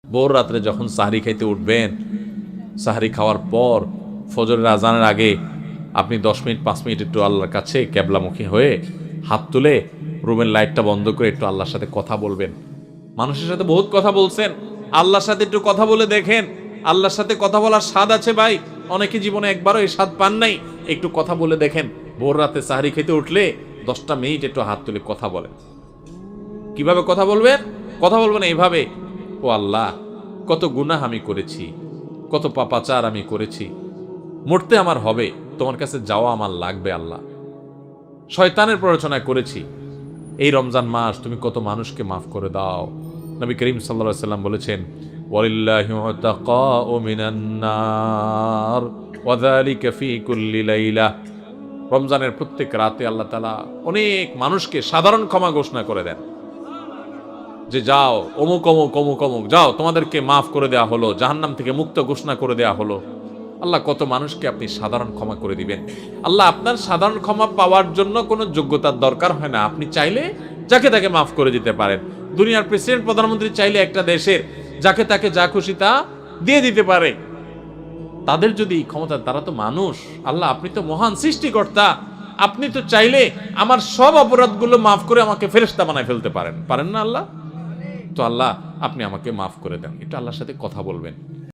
ভোর রাত্রে যখন সাহরি খাইতে উঠবেন, সাহরি খাওয়ার পর ফজরের আজানের আগে আপনি 10 মিনিট 5 মিনিট একটু আল্লাহর কাছে ক্যাবলামুখী হয়ে হাত তুলে রুমের লাইটটা বন্ধ করে একটু আল্লাহর সাথে কথা বলবেন। মানুষের সাথে বহুত কথা বলছেন, আল্লাহর সাথে একটু কথা বলে দেখেন। আল্লাহর সাথে কথা বলার স্বাদ আছে ভাই, অনেকে জীবনে একবারও এই স্বাদ পান নাই। একটু কথা বলে দেখেন। ভোর রাতে সাহরি খেতে উঠলে 10টা মিনিট একটু হাত তুলে কথা বলেন। কিভাবে কথা বলবেন? কথা বলবেন এইভাবে, ও আল্লাহ, কত গুনাহ আমি করেছি, কত পাপাচার আমি করেছি, মরতে আমার হবে, তোমার কাছে যাওয়া আমার লাগবে আল্লাহ। শয়তানের প্ররোচনা করেছি, এই রমজান মাস তুমি কত মানুষকে মাফ করে দাও। নবী করিম সাল্লাল্লাহু আলাইহি ওয়াসাল্লাম বলেছেন, ওয়ালিল্লাহি উতাকাউ মিনান নার ওয়া যালিকা ফি কুল্লি লাইলা। রমজানের প্রত্যেক রাতে আল্লাহ তাআলা অনেক মানুষকে সাধারণ ক্ষমা ঘোষণা করে দেন, যে যাও অমুক অমুক অমুক অমুক, যাও তোমাদেরকে মাফ করে দেওয়া হলো, জাহান্নাম থেকে মুক্ত ঘোষণা করে দেওয়া হলো। আল্লাহ কত মানুষকে আপনি সাধারণ ক্ষমা করে দিবেন। আল্লাহ আপনার সাধারণ ক্ষমা পাওয়ার জন্য কোনো যোগ্যতার দরকার হয় না, আপনি চাইলে যাকে তাকে মাফ করে দিতে পারেন। দুনিয়ার প্রেসিডেন্ট প্রধানমন্ত্রী চাইলে একটা দেশের যাকে তাকে যা খুশি তা দিয়ে দিতে পারে। তাদের যদি ক্ষমতা, তারা তো মানুষ। আল্লাহ আপনি তো মহান সৃষ্টিকর্তা, আপনি তো চাইলে আমার সব অপরাধগুলো মাফ করে আমাকে ফেরেশতা বানায় ফেলতে পারেন, পারেন না আল্লাহ? তো আল্লাহ আপনি আমাকে মাফ করে দেন। একটু আল্লাহর সাথে কথা বলবেন।